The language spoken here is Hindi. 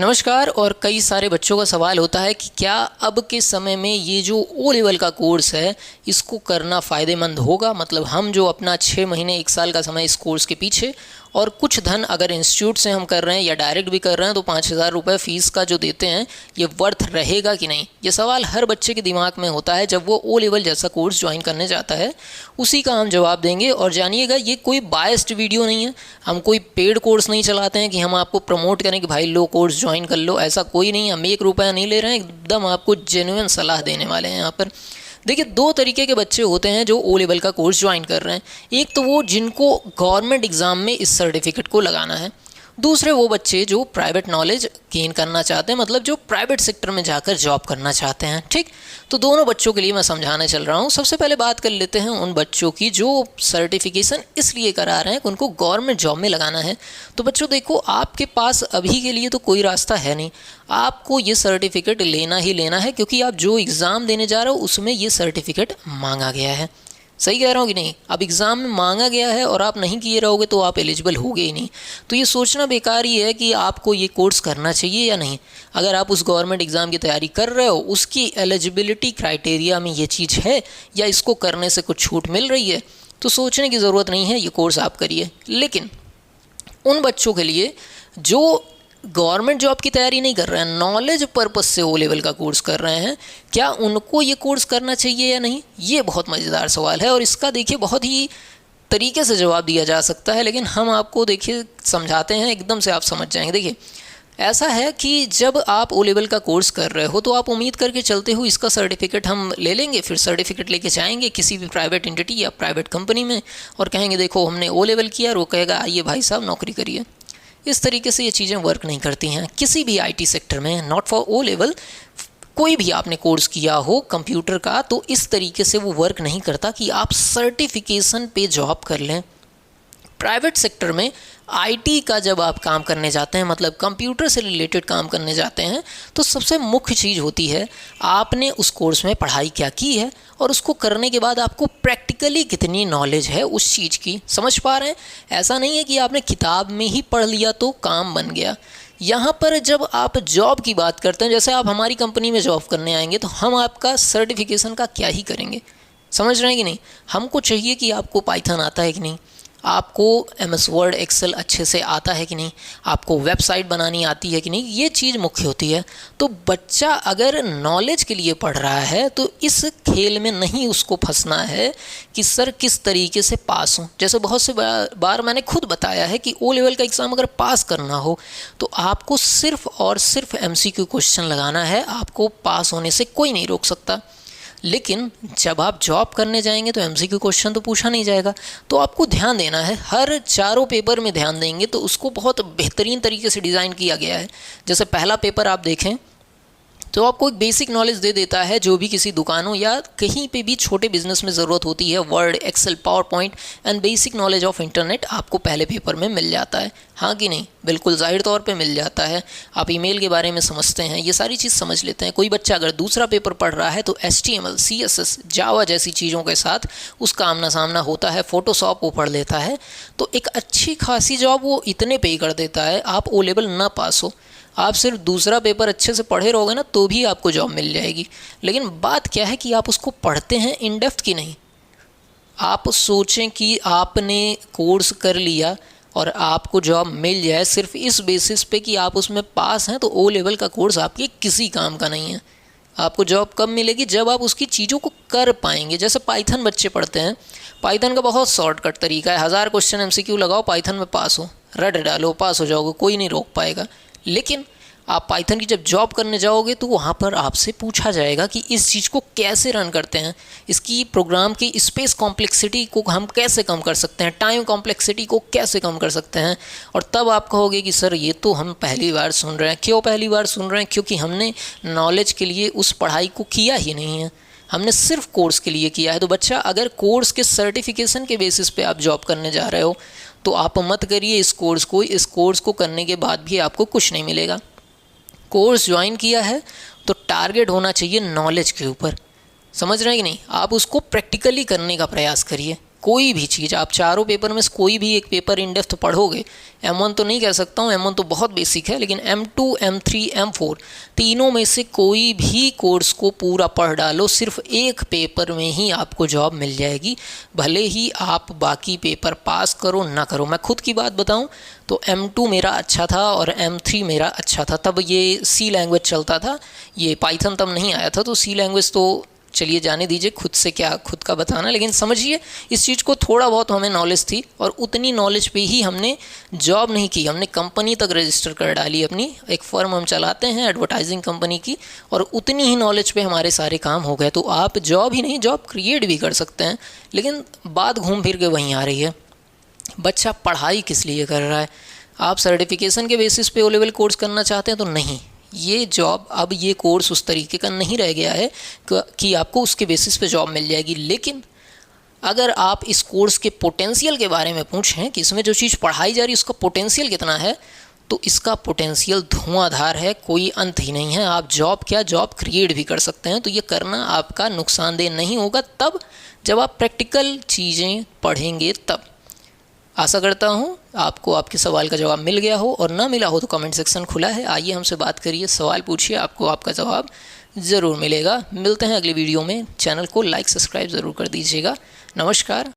नमस्कार। और कई सारे बच्चों का सवाल होता है कि क्या अब के समय में ये जो ओ लेवल का कोर्स है इसको करना फ़ायदेमंद होगा। मतलब हम जो अपना 6 महीने 1 साल का समय इस कोर्स के पीछे और कुछ धन अगर इंस्टीट्यूट से हम कर रहे हैं या डायरेक्ट भी कर रहे हैं तो 5,000 रुपये फ़ीस का जो देते हैं ये वर्थ रहेगा कि नहीं। ये सवाल हर बच्चे के दिमाग में होता है जब वो ओ लेवल जैसा कोर्स ज्वाइन करने जाता है। उसी का हम जवाब देंगे। और जानिएगा ये कोई बायस्ड वीडियो नहीं है, हम कोई पेड कोर्स नहीं चलाते हैं कि हम आपको प्रमोट करें कि भाई लो कोर्स ज्वाइन कर लो, ऐसा कोई नहीं। हम 1 रुपया नहीं ले रहे हैं, एकदम आपको जेन्युइन सलाह देने वाले हैं यहाँ पर। देखिए 2 तरीके के बच्चे होते हैं जो ओ लेवल का कोर्स ज्वाइन कर रहे हैं। एक तो वो जिनको गवर्नमेंट एग्ज़ाम में इस सर्टिफिकेट को लगाना है, दूसरे वो बच्चे जो प्राइवेट नॉलेज गेन करना चाहते हैं, मतलब जो प्राइवेट सेक्टर में जाकर जॉब करना चाहते हैं। ठीक, तो दोनों बच्चों के लिए मैं समझाने चल रहा हूँ। सबसे पहले बात कर लेते हैं उन बच्चों की जो सर्टिफिकेशन इसलिए करा रहे हैं कि उनको गवर्नमेंट जॉब में लगाना है। तो बच्चों देखो, आपके पास अभी के लिए तो कोई रास्ता है नहीं, आपको ये सर्टिफिकेट लेना ही लेना है क्योंकि आप जो एग्ज़ाम देने जा रहे हो उसमें ये सर्टिफिकेट मांगा गया है। सही कह रहा हूँ कि नहीं? अब एग्ज़ाम में मांगा गया है और आप नहीं किए रहोगे तो आप एलिजिबल होगे ही नहीं। तो ये सोचना बेकार ही है कि आपको ये कोर्स करना चाहिए या नहीं। अगर आप उस गवर्नमेंट एग्ज़ाम की तैयारी कर रहे हो, उसकी एलिजिबिलिटी क्राइटेरिया में ये चीज़ है या इसको करने से कुछ छूट मिल रही है, तो सोचने की ज़रूरत नहीं है, ये कोर्स आप करिए। लेकिन उन बच्चों के लिए जो गवर्नमेंट जॉब की तैयारी नहीं कर रहे हैं, नॉलेज पर्पस से ओ लेवल का कोर्स कर रहे हैं, क्या उनको ये कोर्स करना चाहिए या नहीं? ये बहुत मज़ेदार सवाल है और इसका देखिए बहुत ही तरीके से जवाब दिया जा सकता है, लेकिन हम आपको देखिए समझाते हैं, एकदम से आप समझ जाएंगे। देखिए ऐसा है कि जब आप ओ लेवल का कोर्स कर रहे हो तो आप उम्मीद करके चलते हो इसका सर्टिफिकेट हम ले लेंगे, फिर सर्टिफिकेट लेके जाएंगे किसी भी प्राइवेट एंटिटी या प्राइवेट कंपनी में और कहेंगे देखो हमने ओ लेवल किया, और वो कहेगा आइए भाई साहब नौकरी करिए। इस तरीके से ये चीज़ें वर्क नहीं करती हैं किसी भी आईटी सेक्टर में, नॉट फॉर ओ लेवल। कोई भी आपने कोर्स किया हो कंप्यूटर का तो इस तरीके से वो वर्क नहीं करता कि आप सर्टिफिकेशन पे जॉब कर लें। प्राइवेट सेक्टर में आईटी का जब आप काम करने जाते हैं, मतलब कंप्यूटर से रिलेटेड काम करने जाते हैं, तो सबसे मुख्य चीज़ होती है आपने उस कोर्स में पढ़ाई क्या की है और उसको करने के बाद आपको प्रैक्टिकली कितनी नॉलेज है उस चीज़ की। समझ पा रहे हैं? ऐसा नहीं है कि आपने किताब में ही पढ़ लिया तो काम बन गया। यहाँ पर जब आप जॉब की बात करते हैं, जैसे आप हमारी कंपनी में जॉब करने आएंगे तो हम आपका सर्टिफिकेशन का क्या ही करेंगे। समझ रहे हैं कि नहीं? हमको चाहिए कि आपको पाइथन आता है कि नहीं, आपको एमएस वर्ड एक्सेल अच्छे से आता है कि नहीं, आपको वेबसाइट बनानी आती है कि नहीं, ये चीज़ मुख्य होती है। तो बच्चा अगर नॉलेज के लिए पढ़ रहा है तो इस खेल में नहीं उसको फंसना है कि सर किस तरीके से पास हों। जैसे बहुत से बार मैंने खुद बताया है कि ओ लेवल का एग्ज़ाम अगर पास करना हो तो आपको सिर्फ़ और सिर्फ एमसीक्यू क्वेश्चन लगाना है, आपको पास होने से कोई नहीं रोक सकता। लेकिन जब आप जॉब करने जाएंगे तो एमसीक्यू क्वेश्चन तो पूछा नहीं जाएगा, तो आपको ध्यान देना है। हर चारों पेपर में ध्यान देंगे तो उसको बहुत बेहतरीन तरीके से डिज़ाइन किया गया है। जैसे पहला पेपर आप देखें तो आपको एक बेसिक नॉलेज दे देता है जो भी किसी दुकानों या कहीं पे भी छोटे बिजनेस में ज़रूरत होती है, Word Excel PowerPoint and basic knowledge of internet आपको पहले पेपर में मिल जाता है। हाँ कि नहीं? बिल्कुल जाहिर तौर पे मिल जाता है। आप ईमेल के बारे में समझते हैं, ये सारी चीज़ समझ लेते हैं। कोई बच्चा अगर दूसरा पेपर पढ़ रहा है तो HTML CSS जावा जैसी चीज़ों के साथ उसका आमना सामना होता है, फोटोशॉप वो पढ़ लेता है, तो एक अच्छी खासी जॉब वो इतने पे कर देता है। आप ओ लेवल ना पास हो, आप सिर्फ दूसरा पेपर अच्छे से पढ़े रहोगे ना तो भी आपको जॉब मिल जाएगी। लेकिन बात क्या है कि आप उसको पढ़ते हैं इन डेप्थ की नहीं। आप सोचें कि आपने कोर्स कर लिया और आपको जॉब मिल जाए सिर्फ इस बेसिस पे कि आप उसमें पास हैं, तो ओ लेवल का कोर्स आपके किसी काम का नहीं है। आपको जॉब कब मिलेगी? जब आप उसकी चीज़ों को कर पाएंगे। जैसे पाइथन बच्चे पढ़ते हैं, पाइथन का बहुत शॉर्टकट तरीका है, 1000 क्वेश्चन MCQ लगाओ, पाइथन में पास हो, रट डालो, पास हो जाओगे, कोई नहीं रोक पाएगा। लेकिन आप पाइथन की जब जॉब करने जाओगे तो वहाँ पर आपसे पूछा जाएगा कि इस चीज़ को कैसे रन करते हैं, इसकी प्रोग्राम की स्पेस कॉम्प्लेक्सिटी को हम कैसे कम कर सकते हैं, टाइम कॉम्प्लेक्सिटी को कैसे कम कर सकते हैं। और तब आप कहोगे कि सर ये तो हम पहली बार सुन रहे हैं। क्यों पहली बार सुन रहे हैं? क्योंकि हमने नॉलेज के लिए उस पढ़ाई को किया ही नहीं है, हमने सिर्फ कोर्स के लिए किया है। तो बच्चा अगर कोर्स के सर्टिफिकेशन के बेसिस पे आप जॉब करने जा रहे हो तो आप मत करिए इस कोर्स को करने के बाद भी आपको कुछ नहीं मिलेगा। कोर्स ज्वाइन किया है तो टारगेट होना चाहिए नॉलेज के ऊपर। समझ रहे हैं कि नहीं? आप उसको प्रैक्टिकली करने का प्रयास करिए। कोई भी चीज़ आप चारों पेपर में से कोई भी एक पेपर इन डेप्थ पढ़ोगे, M1 तो नहीं कह सकता हूँ, M1 तो बहुत बेसिक है, लेकिन M2, M3, M4 तीनों में से कोई भी कोर्स को पूरा पढ़ डालो, सिर्फ एक पेपर में ही आपको जॉब मिल जाएगी, भले ही आप बाकी पेपर पास करो ना करो। मैं खुद की बात बताऊं तो M2 मेरा अच्छा था और M3 मेरा अच्छा था। तब ये C लैंग्वेज चलता था, ये पाइथन तब नहीं आया था, तो C लैंग्वेज तो चलिए जाने दीजिए, खुद से क्या खुद का बताना, लेकिन समझिए इस चीज़ को थोड़ा बहुत हमें नॉलेज थी और उतनी नॉलेज पे ही हमने जॉब नहीं की, हमने कंपनी तक रजिस्टर कर डाली अपनी, एक फ़र्म हम चलाते हैं एडवर्टाइजिंग कंपनी की, और उतनी ही नॉलेज पे हमारे सारे काम हो गए। तो आप जॉब ही नहीं, जॉब क्रिएट भी कर सकते हैं, लेकिन बात घूम फिर के वहीं आ रही है, बच्चा पढ़ाई किस लिए कर रहा है। आप सर्टिफिकेशन के बेसिस पे ओ लेवल कोर्स करना चाहते हैं तो नहीं, ये जॉब अब ये कोर्स उस तरीके का नहीं रह गया है कि आपको उसके बेसिस पे जॉब मिल जाएगी। लेकिन अगर आप इस कोर्स के पोटेंशियल के बारे में पूछें कि इसमें जो चीज़ पढ़ाई जा रही है उसका पोटेंशियल कितना है, तो इसका पोटेंशियल धुआंधार है, कोई अंत ही नहीं है। आप जॉब क्या, जॉब क्रिएट भी कर सकते हैं। तो ये करना आपका नुकसानदेह नहीं होगा तब जब आप प्रैक्टिकल चीज़ें पढ़ेंगे तब। आशा करता हूँ आपको आपके सवाल का जवाब मिल गया हो, और ना मिला हो तो कमेंट सेक्शन खुला है, आइए हमसे बात करिए, सवाल पूछिए, आपको आपका जवाब ज़रूर मिलेगा। मिलते हैं अगली वीडियो में, चैनल को लाइक सब्सक्राइब ज़रूर कर दीजिएगा। नमस्कार।